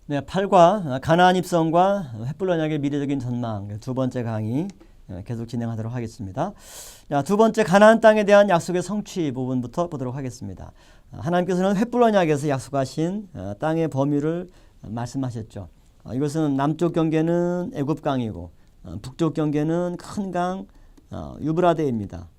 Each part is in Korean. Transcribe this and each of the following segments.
네, 8과 가나안 입성과 횃불 언약의 미래적인 전망 두 번째 강의 계속 진행하도록 하겠습니다. 자, 두 번째 가나안 땅에 대한 약속의 성취 부분부터 보도록 하겠습니다. 하나님께서는 횃불 언약에서 약속하신 땅의 범위를 말씀하셨죠. 이것은 남쪽 경계는 애굽 강이고 북쪽 경계는 큰 강 유브라데입니다.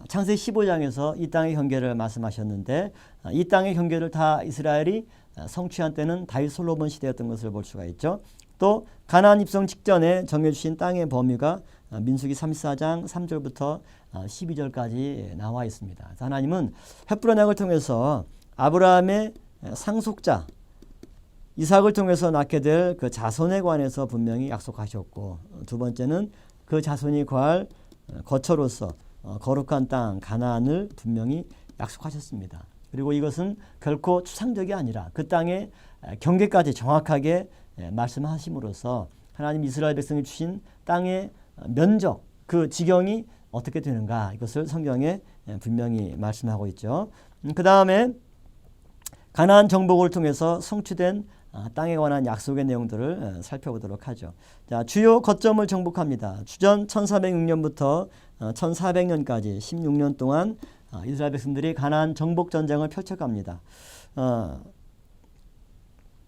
창세기 15장에서 이 땅의 경계를 말씀하셨는데 이 땅의 경계를 다 이스라엘이 성취한 때는 다윗 솔로몬 시대였던 것을 볼 수가 있죠. 또 가나안 입성 직전에 정해주신 땅의 범위가 민수기 34장 3절부터 12절까지 나와 있습니다. 하나님은 횃불 언약을 통해서 아브라함의 상속자 이삭을 통해서 낳게 될 그 자손에 관해서 분명히 약속하셨고, 두 번째는 그 자손이 거할 거처로서 거룩한 땅 가나안을 분명히 약속하셨습니다. 그리고 이것은 결코 추상적이 아니라 그 땅의 경계까지 정확하게 말씀하심으로써 하나님 이스라엘 백성이 주신 땅의 면적, 그 지경이 어떻게 되는가, 이것을 성경에 분명히 말씀하고 있죠. 그 다음에 가나안 정복을 통해서 성취된 땅에 관한 약속의 내용들을 살펴보도록 하죠. 자, 주요 거점을 정복합니다. 주전 1406년부터 1400년까지 16년 동안 이스라엘 백성들이 가나안 정복 전쟁을 펼쳐갑니다.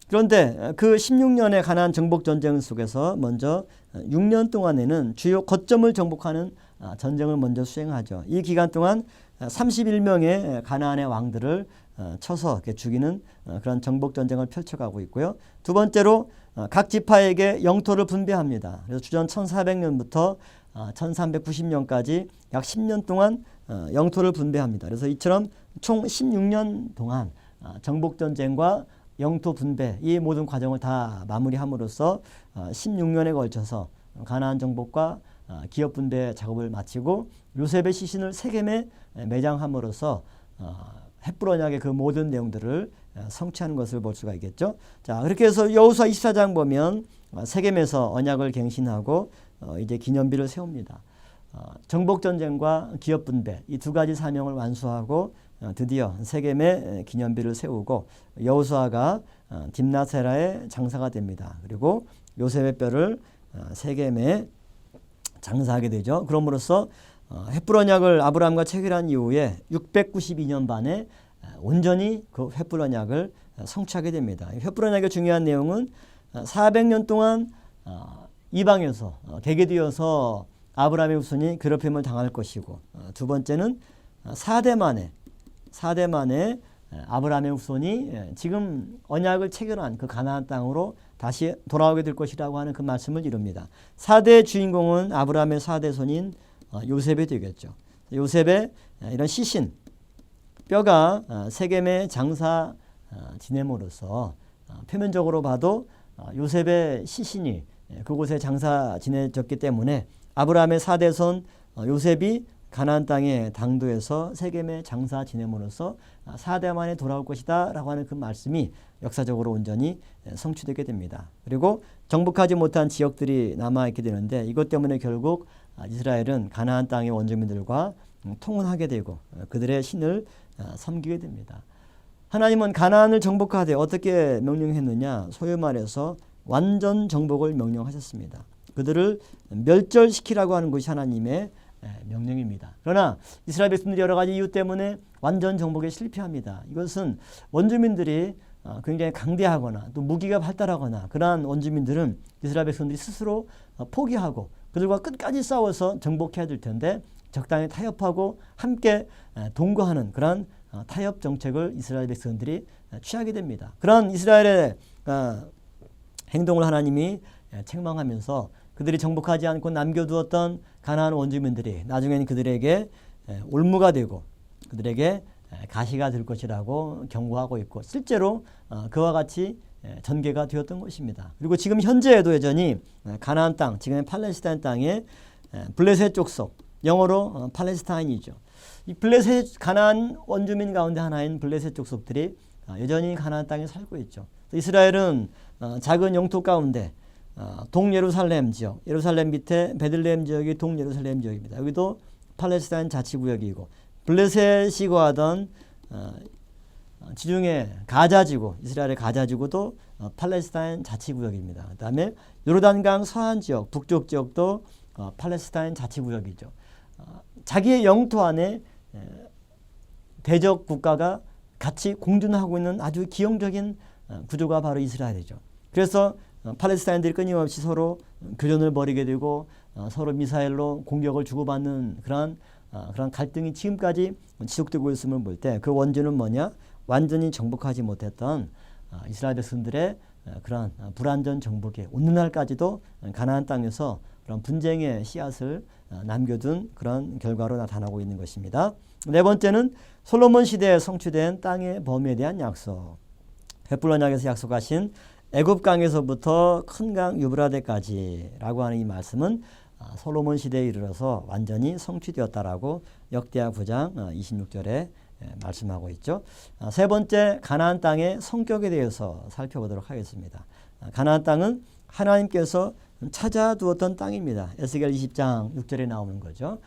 그런데 그 16년의 가나안 정복 전쟁 속에서 먼저 6년 동안에는 주요 거점을 정복하는 전쟁을 먼저 수행하죠. 이 기간 동안 31명의 가나안의 왕들을 쳐서 죽이는 그런 정복 전쟁을 펼쳐가고 있고요. 두 번째로 각 지파에게 영토를 분배합니다. 그래서 주전 1400년부터 1390년까지 약 10년 동안 영토를 분배합니다. 그래서 이처럼 총 16년 동안 정복 전쟁과 영토 분배 이 모든 과정을 다 마무리함으로써 16년에 걸쳐서 가나안 정복과 기업 분배 작업을 마치고 요셉의 시신을 세겜에 매장함으로써 횃불 언약의 그 모든 내용들을 성취하는 것을 볼 수가 있겠죠. 자, 그렇게 해서 여호수아 24장 보면 세겜에서 언약을 갱신하고 이제 기념비를 세웁니다. 정복 전쟁과 기업 분배 이 두 가지 사명을 완수하고 드디어 세겜에 기념비를 세우고 여호수아가 딥나세라의 장사가 됩니다. 그리고 요셉의 뼈를 세겜에 장사하게 되죠. 그럼으로써 횃불 언약을 아브라함과 체결한 이후에 692년 반에 온전히 그 횃불 언약을 성취하게 됩니다. 횃불 언약의 중요한 내용은 400년 동안 이방에서 개개되어서 아브라함의 후손이 괴롭힘을 당할 것이고, 두 번째는 4대 만에 아브라함의 후손이 지금 언약을 체결한 그 가나안 땅으로 다시 돌아오게 될 것이라고 하는 그 말씀을 이룹니다. 4대 주인공은 아브라함의 4대 손인 요셉이 되겠죠. 요셉의 이런 시신 뼈가 세겜의 장사 지냄으로써 표면적으로 봐도 요셉의 시신이 그곳에 장사 지내졌기 때문에 아브라함의 4대 손 요셉이 가나안 땅의 당도에서 세겜의 장사 지냄으로써 4대 만에 돌아올 것이다 라고 하는 그 말씀이 역사적으로 온전히 성취되게 됩니다. 그리고 정복하지 못한 지역들이 남아있게 되는데 이것 때문에 결국 이스라엘은 가나안 땅의 원주민들과 통혼하게 되고 그들의 신을 섬기게 됩니다. 하나님은 가나안을 정복하되 어떻게 명령했느냐, 소위 말해서 완전 정복을 명령하셨습니다. 그들을 멸절시키라고 하는 것이 하나님의 명령입니다. 그러나 이스라엘 백성들이 여러 가지 이유 때문에 완전 정복에 실패합니다. 이것은 원주민들이 굉장히 강대하거나 또 무기가 발달하거나 그러한 원주민들은 이스라엘 백성들이 스스로 포기하고 그들과 끝까지 싸워서 정복해야 될 텐데 적당히 타협하고 함께 동거하는 그러한 타협 정책을 이스라엘 백성들이 취하게 됩니다. 그런 이스라엘의 행동을 하나님이 책망하면서 그들이 정복하지 않고 남겨두었던 가나안 원주민들이 나중에는 그들에게 올무가 되고 그들에게 가시가 될 것이라고 경고하고 있고 실제로 그와 같이 전개가 되었던 것입니다. 그리고 지금 현재에도 여전히 가나안 땅, 지금의 팔레스타인 땅에 블레셋 족속, 영어로 팔레스타인이죠. 이 블레셋 가나안 원주민 가운데 하나인 블레셋 족속들이 여전히 가나안 땅에 살고 있죠. 이스라엘은 작은 영토 가운데 동예루살렘 지역, 예루살렘 밑에 베들레헴 지역이 동예루살렘 지역입니다. 여기도 팔레스타인 자치구역이고 블레셋이 거하던 지중해 가자지구, 이스라엘의 가자지구도 팔레스타인 자치구역입니다. 그 다음에 요르단강 서안 지역, 북쪽 지역도 팔레스타인 자치구역이죠. 자기의 영토 안에 대적 국가가 같이 공존하고 있는 아주 기형적인 구조가 바로 이스라엘이죠. 그래서 팔레스타인들이 끊임없이 서로 교전을 벌이게 되고 서로 미사일로 공격을 주고받는 그런 갈등이 지금까지 지속되고 있음을 볼 때 그 원인은 뭐냐? 완전히 정복하지 못했던 이스라엘 백성들의 그런 불완전 정복에 오늘날까지도 가나안 땅에서 그런 분쟁의 씨앗을 남겨둔 그런 결과로 나타나고 있는 것입니다. 네 번째는 솔로몬 시대에 성취된 땅의 범위에 대한 약속. 벳불 언약에서 약속하신 애굽강에서부터 큰 강 유브라데까지라고 하는 이 말씀은 솔로몬 시대에 이르러서 완전히 성취되었다라고 역대하 9장 26절에 말씀하고 있죠. 세 번째, 가나안 땅의 성격에 대해서 살펴보도록 하겠습니다. 가나안 땅은 하나님께서 찾아두었던 땅입니다. 에스겔 20장 6절에 나오는 거죠.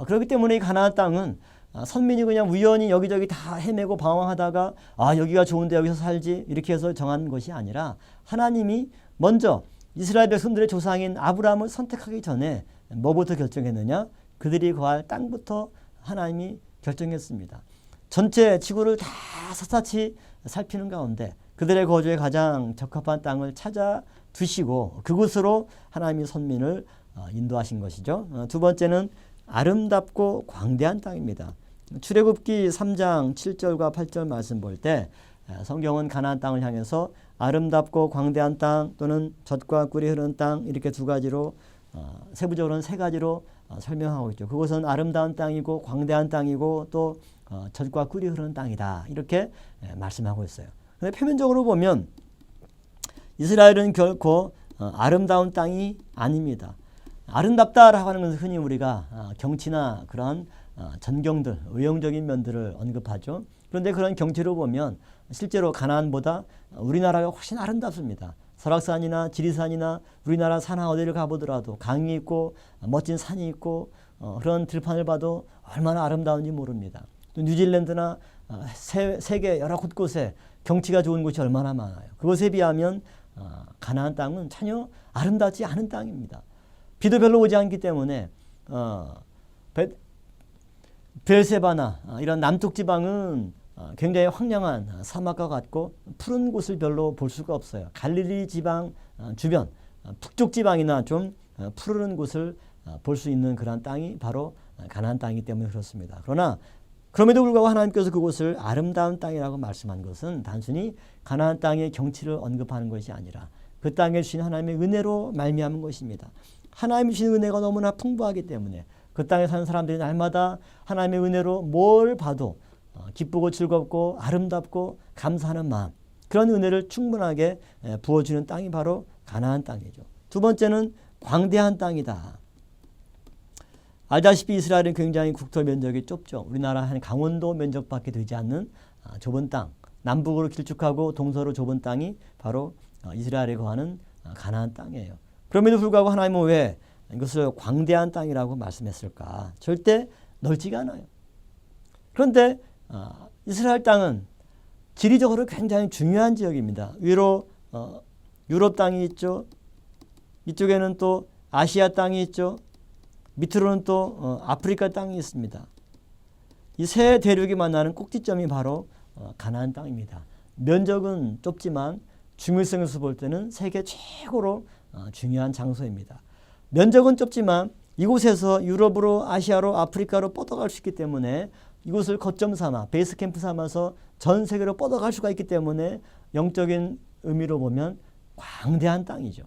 그렇기 때문에 이 가나안 땅은 선민이 그냥 우연히 여기저기 다 헤매고 방황하다가 여기가 좋은데 여기서 살지 이렇게 해서 정한 것이 아니라 하나님이 먼저 이스라엘 백성들의 조상인 아브라함을 선택하기 전에 뭐부터 결정했느냐? 그들이 거할 땅부터 하나님이 결정했습니다. 전체 지구를 다 샅샅이 살피는 가운데 그들의 거주에 가장 적합한 땅을 찾아 두시고 그곳으로 하나님이 선민을 인도하신 것이죠. 두 번째는 아름답고 광대한 땅입니다. 출애굽기 3장 7절과 8절 말씀 볼 때 성경은 가나안 땅을 향해서 아름답고 광대한 땅 또는 젖과 꿀이 흐르는 땅 이렇게 두 가지로 세부적으로는 세 가지로 설명하고 있죠. 그것은 아름다운 땅이고 광대한 땅이고 또 젖과 꿀이 흐르는 땅이다 이렇게 말씀하고 있어요. 그런데 표면적으로 보면 이스라엘은 결코 아름다운 땅이 아닙니다. 아름답다라고 하는 것은 흔히 우리가 경치나 그런 전경들, 의형적인 면들을 언급하죠. 그런데 그런 경치로 보면 실제로 가나안보다 우리나라가 훨씬 아름답습니다. 설악산이나 지리산이나 우리나라 산하 어디를 가보더라도 강이 있고 멋진 산이 있고 그런 들판을 봐도 얼마나 아름다운지 모릅니다. 또 뉴질랜드나 세계 여러 곳곳에 경치가 좋은 곳이 얼마나 많아요. 그것에 비하면 가나안 땅은 전혀 아름답지 않은 땅입니다. 비도 별로 오지 않기 때문에 베르세바나 이런 남쪽 지방은 굉장히 황량한 사막과 같고 푸른 곳을 별로 볼 수가 없어요. 갈릴리 지방 주변 북쪽 지방이나 좀 푸르른 곳을 볼 수 있는 그런 땅이 바로 가나안 땅이기 때문에 그렇습니다. 그러나 그럼에도 불구하고 하나님께서 그곳을 아름다운 땅이라고 말씀한 것은 단순히 가나안 땅의 경치를 언급하는 것이 아니라 그 땅에 주신 하나님의 은혜로 말미암은 것입니다. 하나님이 주신 은혜가 너무나 풍부하기 때문에 그 땅에 사는 사람들이 날마다 하나님의 은혜로 뭘 봐도 기쁘고 즐겁고 아름답고 감사하는 마음, 그런 은혜를 충분하게 부어주는 땅이 바로 가나안 땅이죠. 두 번째는 광대한 땅이다. 알다시피 이스라엘은 굉장히 국토 면적이 좁죠. 우리나라 한 강원도 면적밖에 되지 않는 좁은 땅, 남북으로 길쭉하고 동서로 좁은 땅이 바로 이스라엘에 거하는 가나안 땅이에요. 그럼에도 불구하고 하나님은 왜 이것을 광대한 땅이라고 말씀했을까? 절대 넓지가 않아요. 그런데 이스라엘 땅은 지리적으로 굉장히 중요한 지역입니다. 위로 유럽 땅이 있죠. 이쪽에는 또 아시아 땅이 있죠. 밑으로는 또 아프리카 땅이 있습니다. 이 세 대륙이 만나는 꼭지점이 바로 가나안 땅입니다. 면적은 좁지만 중요성에서 볼 때는 세계 최고로 중요한 장소입니다. 면적은 좁지만 이곳에서 유럽으로 아시아로 아프리카로 뻗어갈 수 있기 때문에 이곳을 거점 삼아 베이스 캠프 삼아서 전 세계로 뻗어갈 수가 있기 때문에 영적인 의미로 보면 광대한 땅이죠.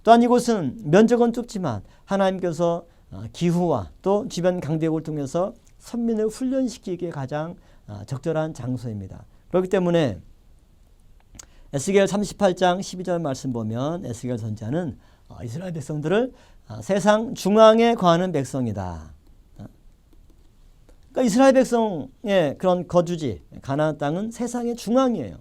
또한 이곳은 면적은 좁지만 하나님께서 기후와 또 주변 강대국을 통해서 선민을 훈련시키기에 가장 적절한 장소입니다. 그렇기 때문에 에스겔 38장 12절 말씀 보면 에스겔 선지자는 이스라엘 백성들을 세상 중앙에 거하는 백성이다. 그러니까 이스라엘 백성의 그런 거주지 가나안 땅은 세상의 중앙이에요.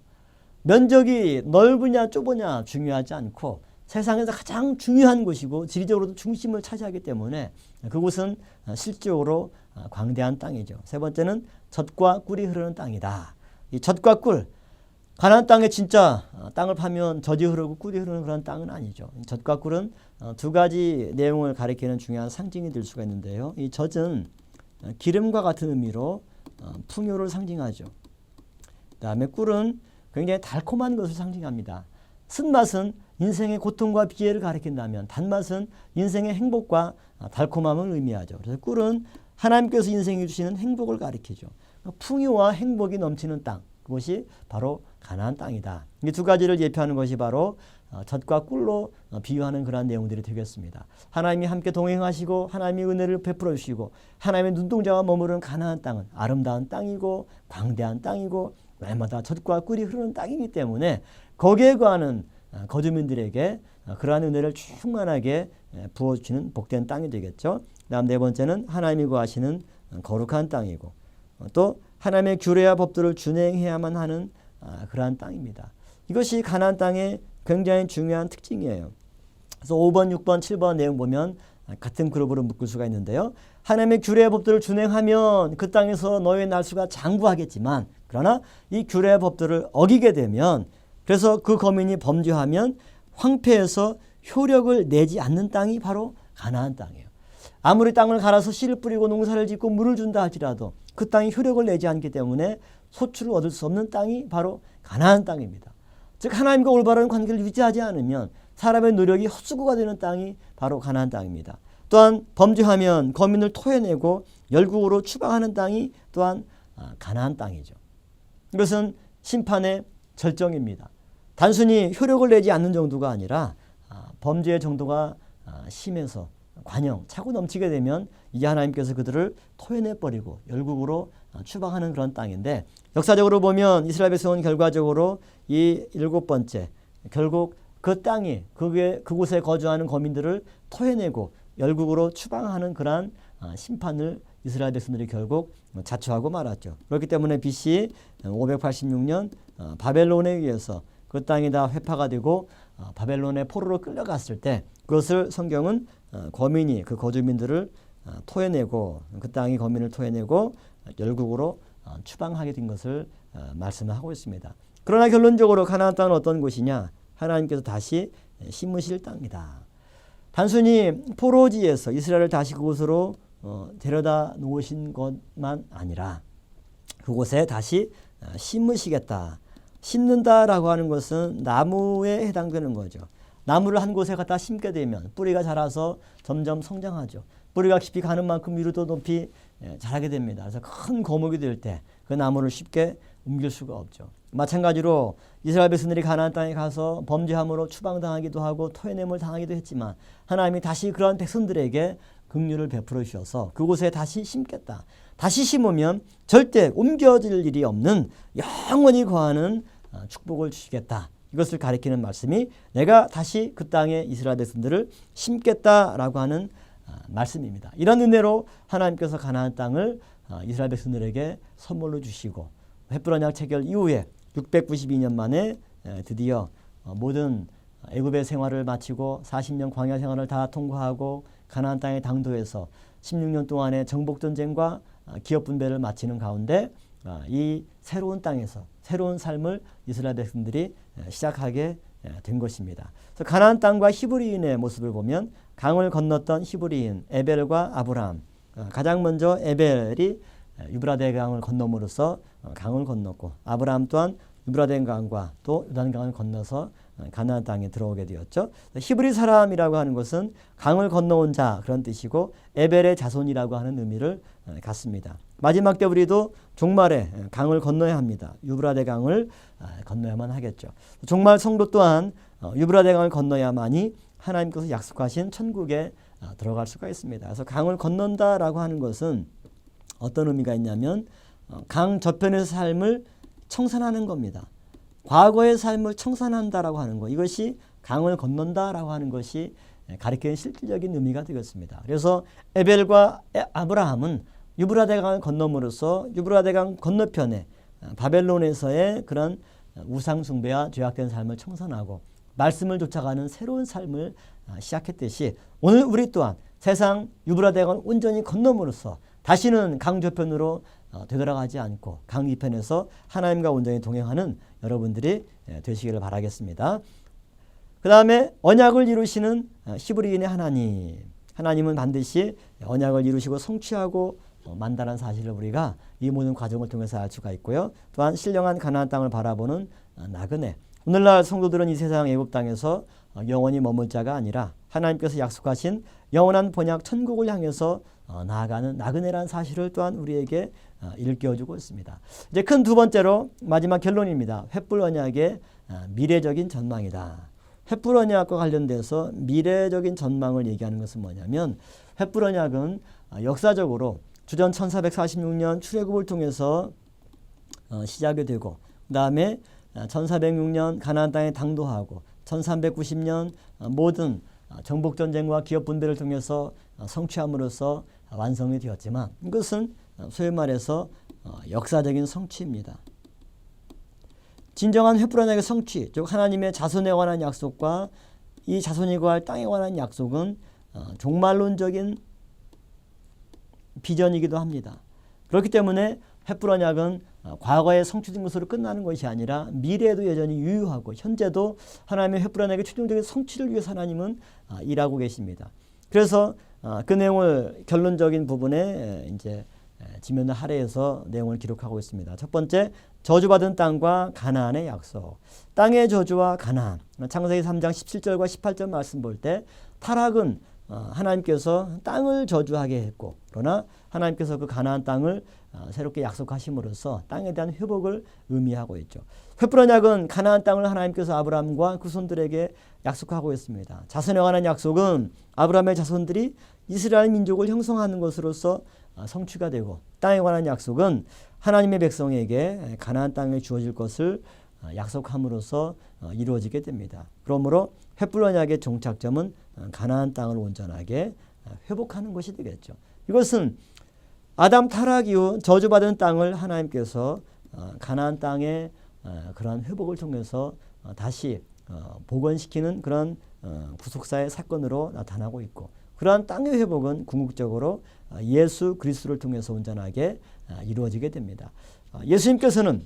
면적이 넓으냐 좁으냐 중요하지 않고 세상에서 가장 중요한 곳이고 지리적으로도 중심을 차지하기 때문에 그곳은 실질적으로 광대한 땅이죠. 세 번째는 젖과 꿀이 흐르는 땅이다. 이 젖과 꿀, 가나안 땅에 진짜 땅을 파면 젖이 흐르고 꿀이 흐르는 그런 땅은 아니죠. 젖과 꿀은 두 가지 내용을 가리키는 중요한 상징이 될 수가 있는데요. 이 젖은 기름과 같은 의미로 풍요를 상징하죠. 그 다음에 꿀은 굉장히 달콤한 것을 상징합니다. 쓴맛은 인생의 고통과 비애를 가리킨다면 단맛은 인생의 행복과 달콤함을 의미하죠. 그래서 꿀은 하나님께서 인생에 주시는 행복을 가리키죠. 풍요와 행복이 넘치는 땅, 그것이 바로 가나안 땅이다. 이 두 가지를 예표하는 것이 바로 젖과 꿀로 비유하는 그러한 내용들이 되겠습니다. 하나님이 함께 동행하시고 하나님이 은혜를 베풀어 주시고 하나님의 눈동자가 머무르는 가나안 땅은 아름다운 땅이고 광대한 땅이고 날마다 젖과 꿀이 흐르는 땅이기 때문에 거기에 거하는 거주민들에게 그러한 은혜를 충만하게 부어주시는 복된 땅이 되겠죠. 다음 네 번째는 하나님이 거하시는 거룩한 땅이고 또 하나님의 규례와 법도를 준행해야만 하는 그러한 땅입니다. 이것이 가나안 땅의 굉장히 중요한 특징이에요. 그래서 5번, 6번, 7번 내용 보면 같은 그룹으로 묶을 수가 있는데요. 하나님의 규례와 법도를 준행하면 그 땅에서 너희의 날수가 장구하겠지만 그러나 이 규례와 법도를 어기게 되면 그래서 그 거민이 범죄하면 황폐해서 효력을 내지 않는 땅이 바로 가나안 땅이에요. 아무리 땅을 갈아서 씨를 뿌리고 농사를 짓고 물을 준다 할지라도 그 땅이 효력을 내지 않기 때문에 소출을 얻을 수 없는 땅이 바로 가나안 땅입니다. 즉 하나님과 올바른 관계를 유지하지 않으면 사람의 노력이 헛수고가 되는 땅이 바로 가나안 땅입니다. 또한 범죄하면 거민을 토해내고 열국으로 추방하는 땅이 또한 가나안 땅이죠. 이것은 심판의 절정입니다. 단순히 효력을 내지 않는 정도가 아니라 범죄의 정도가 심해서 관영, 차고 넘치게 되면 이제 하나님께서 그들을 토해내버리고 열국으로 추방하는 그런 땅인데 역사적으로 보면 이스라엘 백성은 결과적으로 이 7번째 결국 그 땅이 그곳에 거주하는 거민들을 토해내고 열국으로 추방하는 그러한 심판을 이스라엘 백성들이 결국 자초하고 말았죠. 그렇기 때문에 BC 586년 바벨론에 의해서 그 땅이 다 회파가 되고 바벨론의 포로로 끌려갔을 때 그것을 성경은 거민이 그 거주민들을 토해내고 그 땅이 거민을 토해내고 열국으로 추방하게 된 것을 말씀하고 있습니다. 그러나 결론적으로 가나안 땅은 어떤 곳이냐? 하나님께서 다시 심으실 땅이다. 단순히 포로지에서 이스라엘을 다시 그곳으로 데려다 놓으신 것만 아니라 그곳에 다시 심으시겠다. 심는다라고 하는 것은 나무에 해당되는 거죠. 나무를 한 곳에 갖다 심게 되면 뿌리가 자라서 점점 성장하죠. 뿌리가 깊이 가는 만큼 위로 더 높이 자라게 됩니다. 그래서 큰 거목이 될 때 그 나무를 쉽게 옮길 수가 없죠. 마찬가지로 이스라엘 백성들이 가나안 땅에 가서 범죄함으로 추방당하기도 하고 토해냄을 당하기도 했지만 하나님이 다시 그러한 백성들에게 긍휼을 베풀어 주셔서 그곳에 다시 심겠다. 다시 심으면 절대 옮겨질 일이 없는 영원히 거하는 축복을 주시겠다. 이것을 가리키는 말씀이 내가 다시 그 땅에 이스라엘 백성들을 심겠다라고 하는 말씀입니다. 이런 은혜로 하나님께서 가나안 땅을 이스라엘 백성들에게 선물로 주시고 헷불 언약 체결 이후에 692년 만에 드디어 모든 애굽의 생활을 마치고 40년 광야 생활을 다 통과하고 가나안 땅의 당도에서 16년 동안의 정복전쟁과 기업분배를 마치는 가운데 이 새로운 땅에서 새로운 삶을 이스라엘 백성들이 시작하게 된 것입니다. 그래서 가나안 땅과 히브리인의 모습을 보면 강을 건넜던 히브리인 에벨과 아브라함, 가장 먼저 에벨이 유브라데 강을 건너므로써 강을 건넜고 아브라함 또한 유브라데 강과 또 요단강을 건너서 가나안 땅에 들어오게 되었죠. 히브리 사람이라고 하는 것은 강을 건너온 자 그런 뜻이고 에벨의 자손이라고 하는 의미를 갖습니다. 마지막 때 우리도 종말에 강을 건너야 합니다. 유브라데 강을 건너야만 하겠죠. 종말 성도 또한 유브라데 강을 건너야만이 하나님께서 약속하신 천국에 들어갈 수가 있습니다. 그래서 강을 건넌다라고 하는 것은 어떤 의미가 있냐면 강 저편의 삶을 청산하는 겁니다. 과거의 삶을 청산한다라고 하는 것, 이것이 강을 건넌다라고 하는 것이 가리키는 실질적인 의미가 되겠습니다. 그래서 에벨과 아브라함은 유브라데 강을 건너므로써 유브라데 강 건너편에 바벨론에서의 그런 우상 숭배와 죄악된 삶을 청산하고 말씀을 쫓아가는 새로운 삶을 시작했듯이 오늘 우리 또한 세상 유브라데 강을 온전히 건너므로써 다시는 강 저편으로 되돌아가지 않고 강이편에서 하나님과 온전히 동행하는 여러분들이 되시기를 바라겠습니다. 그 다음에 언약을 이루시는 히브리인의 하나님은 반드시 언약을 이루시고 성취하고 만다는 사실을 우리가 이 모든 과정을 통해서 알 수가 있고요. 또한 신령한 가나안 땅을 바라보는 나그네. 오늘날 성도들은 이 세상 애굽 땅에서 영원히 머물 자가 아니라 하나님께서 약속하신 영원한 본향 천국을 향해서 나아가는 나그네라는 사실을 또한 우리에게 일깨워주고 있습니다. 이제 큰 두 번째로 마지막 결론입니다. 횃불 언약의 미래적인 전망이다. 횃불 언약과 관련돼서 미래적인 전망을 얘기하는 것은 뭐냐면 횃불 언약은 역사적으로 주전 1446년 출애굽을 통해서 시작이 되고 그 다음에 1406년 가나안 땅에 당도하고 1390년 모든 정복전쟁과 기업분배를 통해서 성취함으로써 완성이 되었지만 이것은 소위 말해서 역사적인 성취입니다. 진정한 횃불 언약의 성취, 즉 하나님의 자손에 관한 약속과 이 자손이 거할 땅에 관한 약속은 종말론적인 비전이기도 합니다. 그렇기 때문에 횃불 언약은 과거에 성취된 것으로 끝나는 것이 아니라 미래에도 여전히 유효하고 현재도 하나님의 횃불 언약의 최종적인 성취를 위해서 하나님은 일하고 계십니다. 그래서 그 내용을 결론적인 부분에 이제 지면을 할애해서 내용을 기록하고 있습니다. 첫 번째, 저주받은 땅과 가나안의 약속. 땅의 저주와 가나안. 창세기 3장 17절과 18절 말씀 볼 때 타락은 하나님께서 땅을 저주하게 했고 그러나 하나님께서 그 가나안 땅을 새롭게 약속하심으로써 땅에 대한 회복을 의미하고 있죠. 횃불 언약은 가나안 땅을 하나님께서 아브라함과 그 손들에게 약속하고 있습니다. 자손에 관한 약속은 아브라함의 자손들이 이스라엘 민족을 형성하는 것으로서 성취가 되고 땅에 관한 약속은 하나님의 백성에게 가나안 땅에 주어질 것을 약속함으로써 이루어지게 됩니다. 그러므로 횃불 언약의 종착점은 가나안 땅을 온전하게 회복하는 것이 되겠죠. 이것은 아담 타락 이후 저주받은 땅을 하나님께서 가나안 땅의 그러한 회복을 통해서 다시 복원시키는 그런 구속사의 사건으로 나타나고 있고 그러한 땅의 회복은 궁극적으로 예수 그리스도를 통해서 온전하게 이루어지게 됩니다. 예수님께서는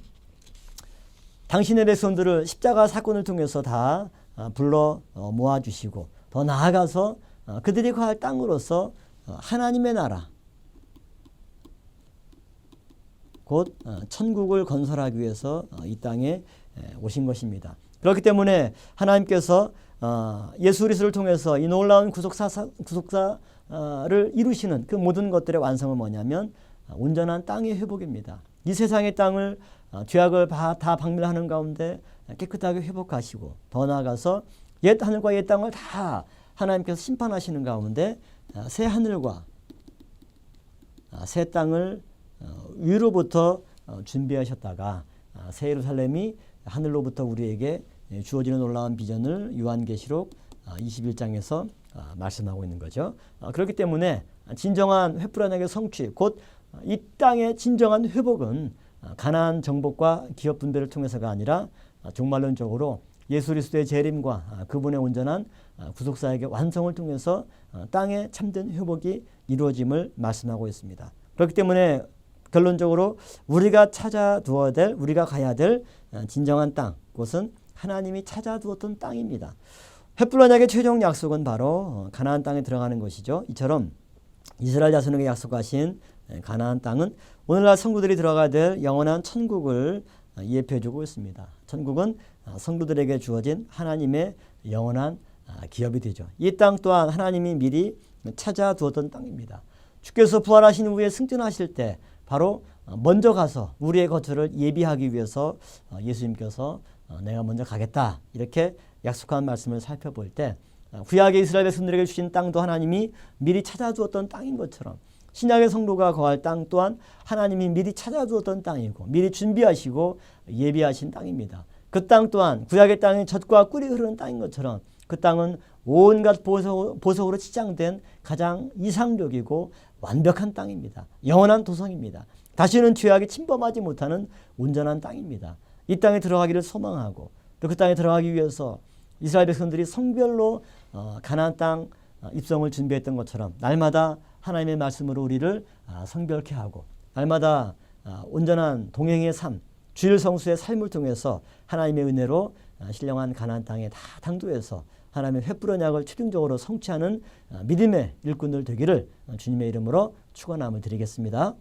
당신의 백성들을 십자가 사건을 통해서 다 불러 모아주시고 더 나아가서 그들이 거할 땅으로서 하나님의 나라 곧 천국을 건설하기 위해서 이 땅에 오신 것입니다. 그렇기 때문에 하나님께서 예수 그리스도를 통해서 이 놀라운 구속사를 이루시는 그 모든 것들의 완성은 뭐냐면 온전한 땅의 회복입니다. 이 세상의 땅을 죄악을 다 박멸하는 가운데 깨끗하게 회복하시고 더 나아가서 옛 하늘과 옛 땅을 다 하나님께서 심판하시는 가운데 새 하늘과 새 땅을 위로부터 준비하셨다가 새 예루살렘이 하늘로부터 우리에게 주어지는 놀라운 비전을 요한계시록 21장에서 말씀하고 있는 거죠. 그렇기 때문에 진정한 횃불 언약의 성취 곧 이 땅의 진정한 회복은 가나안 정복과 기업 분배를 통해서가 아니라 종말론적으로 예수 그리스도의 재림과 그분의 온전한 구속사역의 완성을 통해서 땅의 참된 회복이 이루어짐을 말씀하고 있습니다. 그렇기 때문에 결론적으로 우리가 찾아두어야 될 우리가 가야 될 진정한 땅 그것은 하나님이 찾아두었던 땅입니다. 횃불 언약의 최종 약속은 바로 가나안 땅에 들어가는 것이죠. 이처럼 이스라엘 자손에게 약속하신 가나안 땅은 오늘날 성도들이 들어가야 될 영원한 천국을 예표해주고 있습니다. 천국은 성도들에게 주어진 하나님의 영원한 기업이 되죠. 이 땅 또한 하나님이 미리 찾아두었던 땅입니다. 주께서 부활하신 후에 승천하실 때 바로 먼저 가서 우리의 거처를 예비하기 위해서 예수님께서 내가 먼저 가겠다 이렇게 약속한 말씀을 살펴볼 때 구약의 이스라엘 백성들에게 주신 땅도 하나님이 미리 찾아두었던 땅인 것처럼 신약의 성도가 거할 땅 또한 하나님이 미리 찾아두었던 땅이고 미리 준비하시고 예비하신 땅입니다. 그 땅 또한 구약의 땅이 젖과 꿀이 흐르는 땅인 것처럼 그 땅은 온갖 보석으로 치장된 가장 이상적이고 완벽한 땅입니다. 영원한 도성입니다. 다시는 죄악이 침범하지 못하는 온전한 땅입니다. 이 땅에 들어가기를 소망하고 또 그 땅에 들어가기 위해서 이스라엘 백성들이 성별로 가나안 땅 입성을 준비했던 것처럼 날마다 하나님의 말씀으로 우리를 성별케 하고 날마다 온전한 동행의 삶, 주일 성수의 삶을 통해서 하나님의 은혜로 신령한 가나안 땅에 다 당도해서 하나님의 횃불 언약을 최종적으로 성취하는 믿음의 일꾼들 되기를 주님의 이름으로 축원함을 드리겠습니다.